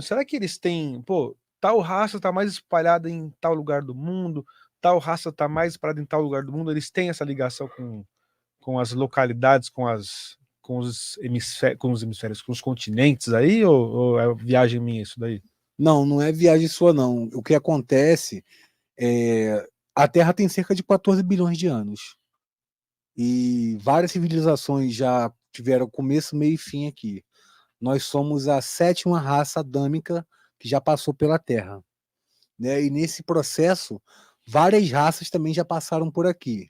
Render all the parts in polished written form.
será que eles têm, pô, tal raça tá mais espalhada em tal lugar do mundo, tal raça tá mais espalhada em tal lugar do mundo, eles têm essa ligação com as localidades, com os hemisférios, com os continentes aí, ou é viagem minha isso daí? Não, não é viagem sua, não. O que acontece é a Terra tem cerca de 14 bilhões de anos. E várias civilizações já tiveram começo, meio e fim aqui. Nós somos a sétima raça adâmica que já passou pela Terra, né? E nesse processo, várias raças também já passaram por aqui.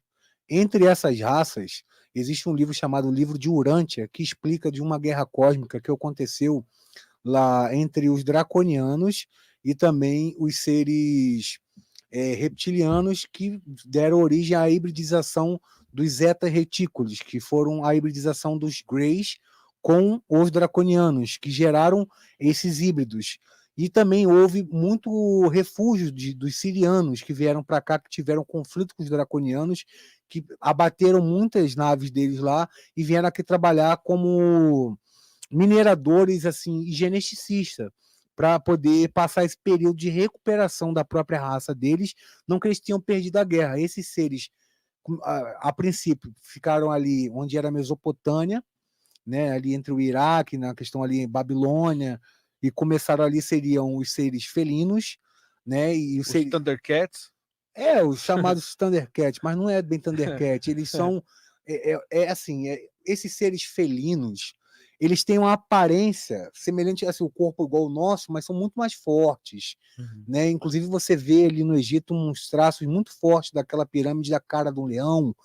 Entre essas raças, existe um livro chamado Livro de Urântia, que explica de uma guerra cósmica que aconteceu lá entre os draconianos e também os seres reptilianos que deram origem à hibridização dos Zeta retículos, que foram a hibridização dos Greys com os draconianos, que geraram esses híbridos. E também houve muito refúgio dos sirianos que vieram para cá, que tiveram conflito com os draconianos, que abateram muitas naves deles lá e vieram aqui trabalhar como mineradores assim, e geneticistas, para poder passar esse período de recuperação da própria raça deles, não que eles tinham perdido a guerra. Esses seres, a princípio, ficaram ali onde era a Mesopotâmia, né, ali entre o Iraque, na questão ali em Babilônia, e começaram ali seriam os seres felinos, né, e Os Thundercats? os chamados Thundercats, mas não é bem Thundercat, eles são assim, esses seres felinos, eles têm uma aparência semelhante assim, o corpo igual ao nosso, mas são muito mais fortes, Uhum. né? Inclusive você vê ali no Egito uns traços muito fortes daquela pirâmide da cara do leão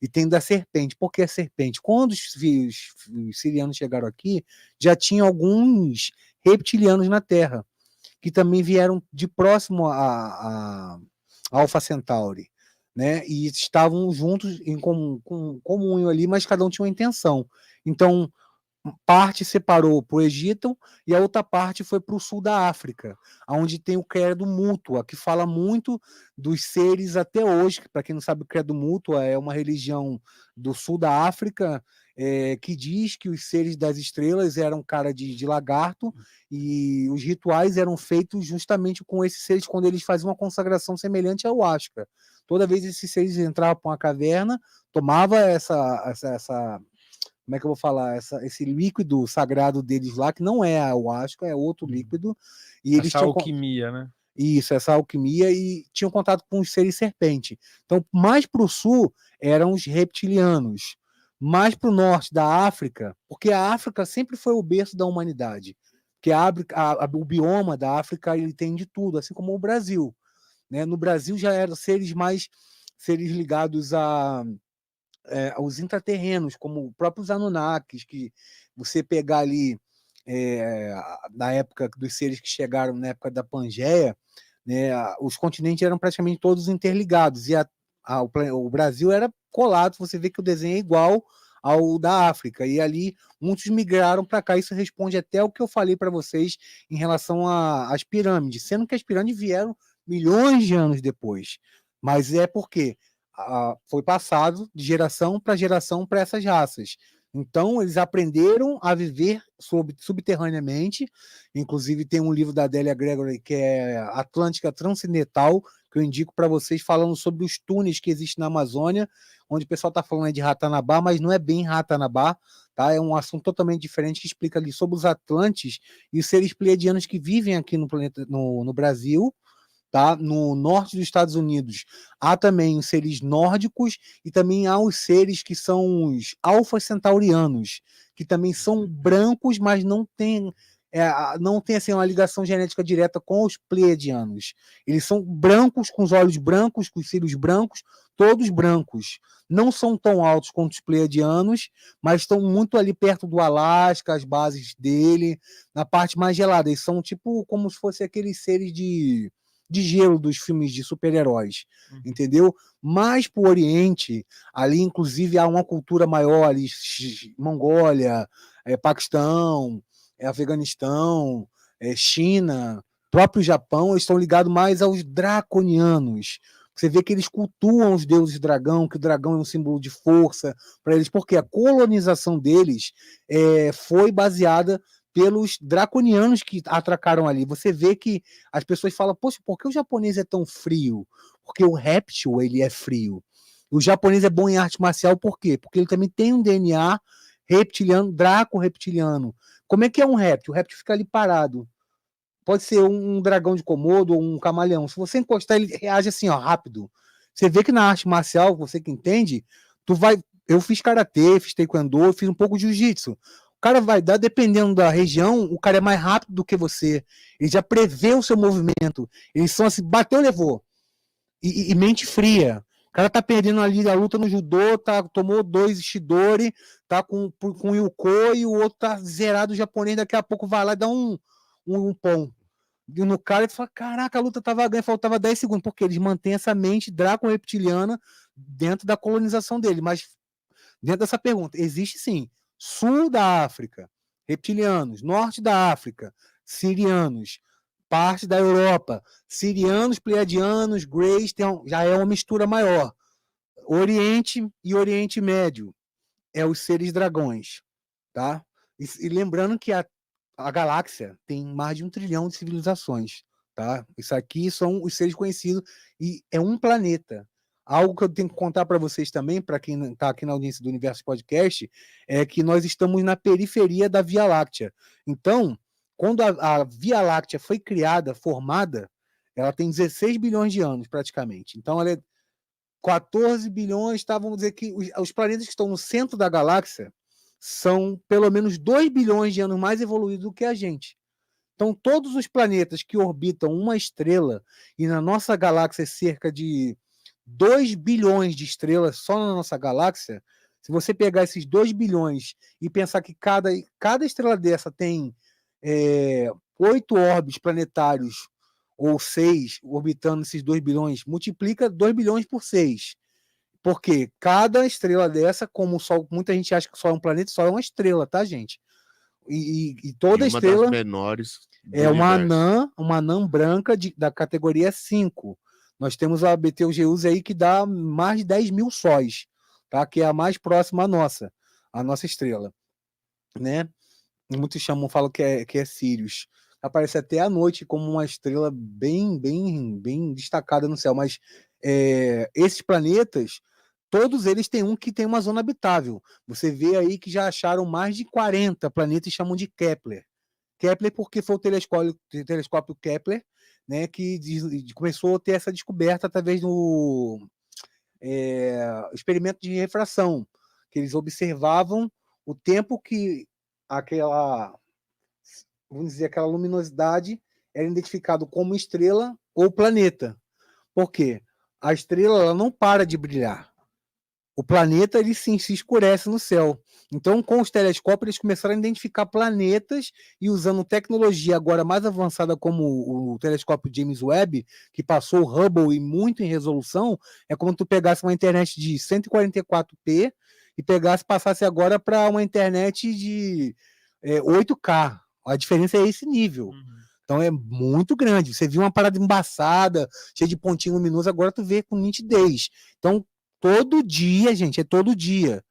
e tem da serpente. Por que a serpente? Quando os sirianos chegaram aqui, já tinha alguns reptilianos na Terra que também vieram de próximo a Alpha Centauri, né? E estavam juntos em comum ali, mas cada um tinha uma intenção. Então, parte separou para o Egito e a outra parte foi para o sul da África, onde tem o credo mútua, que fala muito dos seres até hoje. Para quem não sabe, o credo mútua é uma religião do sul da África que diz que os seres das estrelas eram cara de lagarto e os rituais eram feitos justamente com esses seres quando eles faziam uma consagração semelhante ao Ashka. Toda vez esses seres entravam para uma caverna, tomava essa como é que eu vou falar, esse líquido sagrado deles lá, que não é a ayahuasca, é outro líquido, e eles Essa tinham alquimia, né? isso, essa alquimia, e tinham contato com os seres serpente. Então, mais para o sul eram os reptilianos, mais para o norte da África, porque a África sempre foi o berço da humanidade, porque o bioma da África ele tem de tudo, assim como o Brasil, né? No Brasil já eram seres ligados aos intraterrenos, como os próprios Anunnakis, que você pegar ali na época dos seres que chegaram na época da Pangeia, né, os continentes eram praticamente todos interligados, e o Brasil era colado, você vê que o desenho é igual ao da África, e ali muitos migraram para cá, isso responde até o que eu falei para vocês em relação às pirâmides, sendo que as pirâmides vieram milhões de anos depois, mas é porque foi passado de geração para geração para essas raças. Então, eles aprenderam a viver subterraneamente. Inclusive, tem um livro da Adélia Gregory que é Atlântica Transcendental, que eu indico para vocês, falando sobre os túneis que existem na Amazônia, onde o pessoal está falando de Ratanabá, mas não é bem Ratanabá, tá? É um assunto totalmente diferente que explica ali sobre os Atlantes e os seres pleiadianos que vivem aqui no planeta, no Brasil, tá? No norte dos Estados Unidos há também os seres nórdicos e também há os seres que são os alfa centaurianos, que também são brancos, mas não tem assim, uma ligação genética direta com os pleiadianos. Eles são brancos, com os olhos brancos, com os cílios brancos, todos brancos. Não são tão altos quanto os pleiadianos, mas estão muito ali perto do Alasca, as bases dele, na parte mais gelada. Eles são tipo como se fossem aqueles seres de gelo dos filmes de super-heróis, entendeu? Mais para o Oriente, ali inclusive há uma cultura maior ali, Mongólia, Paquistão, Afeganistão, China, próprio Japão, eles estão ligados mais aos draconianos. Você vê que eles cultuam os deuses dragão, que o dragão é um símbolo de força para eles, porque a colonização deles foi baseada pelos draconianos que atracaram ali. Você vê que as pessoas falam, poxa, por que o japonês é tão frio? Porque o réptil, ele é frio. O japonês é bom em arte marcial, por quê? Porque ele também tem um DNA reptiliano, draco-reptiliano. Como é que é um réptil? O réptil fica ali parado. Pode ser um dragão de Komodo ou um camaleão. Se você encostar, ele reage assim, ó, rápido. Você vê que na arte marcial, você que entende, tu vai... Eu fiz karatê, fiz taekwondo, fiz um pouco de jiu-jitsu. O cara vai dar, dependendo da região, o cara é mais rápido do que você. Ele já prevê o seu movimento. Eles são assim, bateu, levou. E mente fria. O cara tá perdendo ali a luta no judô, tomou 2 Shidori, tá com o Yuko e o outro tá zerado o japonês, daqui a pouco vai lá e dá um pão. E no cara ele fala, caraca, a luta tava ganha, faltava 10 segundos, porque eles mantêm essa mente draco-reptiliana dentro da colonização dele. Mas dentro dessa pergunta, existe sim, sul da África, reptilianos, norte da África, sirianos, parte da Europa, sirianos, pleiadianos, greys, já é uma mistura maior. Oriente e Oriente Médio é os seres dragões, tá? E lembrando que a galáxia tem mais de 1 trilhão de civilizações, tá? Isso aqui são os seres conhecidos e é um planeta. Algo que eu tenho que contar para vocês também, para quem está aqui na audiência do Universo Podcast, é que nós estamos na periferia da Via Láctea. Então, quando a Via Láctea foi criada, formada, ela tem 16 bilhões de anos, praticamente. Então, ela é 14 bilhões, tá? Vamos dizer que os planetas que estão no centro da galáxia são pelo menos 2 bilhões de anos mais evoluídos do que a gente. Então, todos os planetas que orbitam uma estrela, e na nossa galáxia é cerca de 2 bilhões de estrelas só na nossa galáxia, se você pegar esses 2 bilhões e pensar que cada estrela dessa tem 8 órbitos planetários ou 6 orbitando esses 2 bilhões, multiplica 2 bilhões por 6. Porque cada estrela dessa, como o Sol, muita gente acha que o Sol é um planeta, o Sol é uma estrela, tá, gente? E toda uma estrela das menores do é uma universo. anã branca da categoria 5. Nós temos a Betelgeuse aí que dá mais de 10 mil sóis, tá? Que é a mais próxima à nossa estrela, né? Muitos falam que é Sirius. Aparece até à noite como uma estrela bem destacada no céu, mas esses planetas, todos eles têm um que tem uma zona habitável. Você vê aí que já acharam mais de 40 planetas e chamam de Kepler. Kepler porque foi o telescópio Kepler, né, que começou a ter essa descoberta através do experimento de refração, que eles observavam o tempo que aquela luminosidade era identificado como estrela ou planeta. Por quê? A estrela ela não para de brilhar. O planeta ele sim se escurece no céu. Então, com os telescópios, eles começaram a identificar planetas e usando tecnologia agora mais avançada como o telescópio James Webb, que passou o Hubble e muito em resolução, é como tu pegasse uma internet de 144p e passasse agora para uma internet de 8K. A diferença é esse nível. Então é muito grande. Você viu uma parada embaçada, cheia de pontinho luminoso, agora tu vê com nitidez. Então, todo dia, gente, todo dia.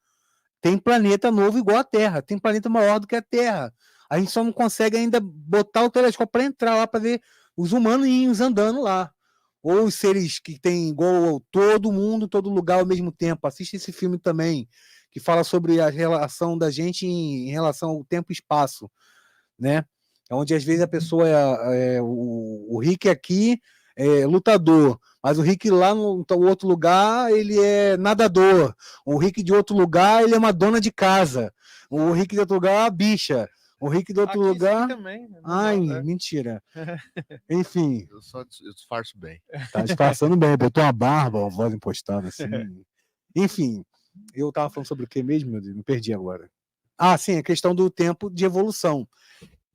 Tem planeta novo igual a Terra. Tem planeta maior do que a Terra. A gente só não consegue ainda botar o telescópio para entrar lá para ver os humaninhos andando lá. Ou os seres que tem igual todo mundo, todo lugar ao mesmo tempo. Assiste esse filme também, que fala sobre a relação da gente em relação ao tempo e espaço, né? Onde às vezes a pessoa o Rick aqui é lutador, mas o Rick lá no outro lugar ele é nadador, o Rick de outro lugar ele é uma dona de casa, o Rick de outro lugar é uma bicha, o Rick de outro lugar também, ai, mentira. Enfim, Eu disfarço bem. tá disfarçando bem, botou uma barba, uma voz impostada assim. Enfim, eu tava falando sobre o que mesmo, meu Deus, me perdi agora. Sim, a questão do tempo de evolução.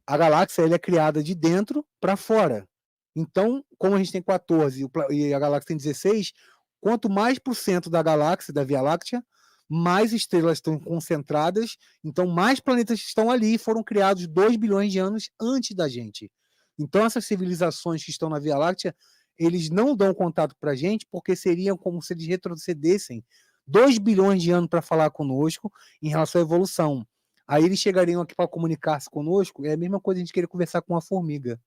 A galáxia é criada de dentro para fora. Então, como a gente tem 14 e a galáxia tem 16, quanto mais por cento da galáxia, da Via Láctea, mais estrelas estão concentradas, então mais planetas estão ali e foram criados 2 bilhões de anos antes da gente. Então, essas civilizações que estão na Via Láctea, eles não dão contato para a gente, porque seriam como se eles retrocedessem 2 bilhões de anos para falar conosco em relação à evolução. Aí eles chegariam aqui para comunicar-se conosco, é a mesma coisa a gente querer conversar com uma formiga.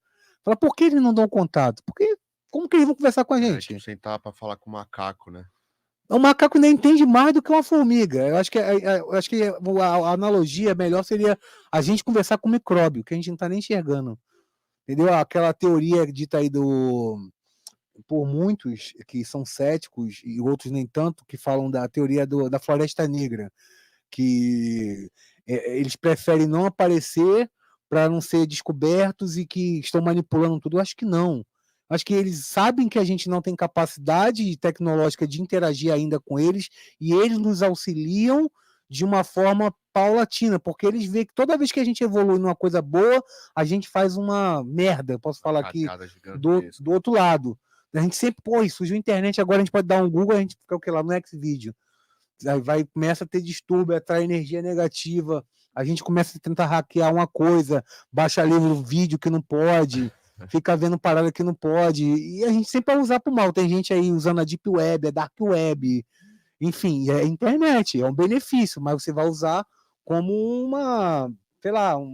Fala, por que eles não dão contato? Porque como que eles vão conversar com a gente? Tipo, sentar pra falar com o macaco, né? O macaco nem entende mais do que uma formiga. Eu acho que, a analogia melhor seria a gente conversar com o micróbio, que a gente não está nem enxergando. Entendeu? Aquela teoria dita aí por muitos que são céticos e outros nem tanto, que falam da teoria da floresta negra, que eles preferem não aparecer para não ser descobertos e que estão manipulando tudo. Eu acho que não. Acho que eles sabem que a gente não tem capacidade tecnológica de interagir ainda com eles e eles nos auxiliam de uma forma paulatina, porque eles veem que toda vez que a gente evolui numa coisa boa, a gente faz uma merda, posso falar aqui, do outro lado. A gente sempre, surgiu a internet, agora a gente pode dar um Google, a gente fica o que lá no Xvideo. Aí começa a ter distúrbio, atrai energia negativa, a gente começa a tentar hackear uma coisa, baixa livro, vídeo que não pode, fica vendo parada que não pode, e a gente sempre vai usar pro mal. Tem gente aí usando a Deep Web, a Dark Web, enfim, é internet, é um benefício, mas você vai usar como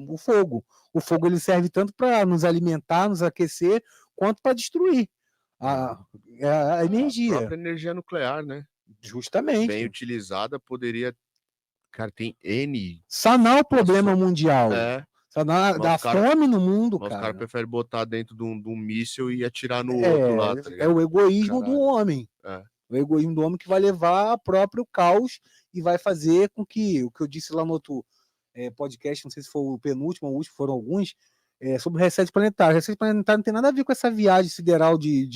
o fogo. O fogo ele serve tanto para nos alimentar, nos aquecer, quanto para destruir a energia. A própria energia nuclear, né? Justamente. Bem utilizada, poderia... Cara, tem N... Sanar o problema mundial. Sanar da fome no mundo, cara. Os caras preferem botar dentro de um míssil e atirar no outro lá, tá ligado? É o egoísmo do homem. O egoísmo do homem que vai levar ao próprio caos e vai fazer com que, o que eu disse lá no outro podcast, não sei se foi o penúltimo ou o último, foram alguns, sobre o reset planetário. O reset planetário não tem nada a ver com essa viagem sideral de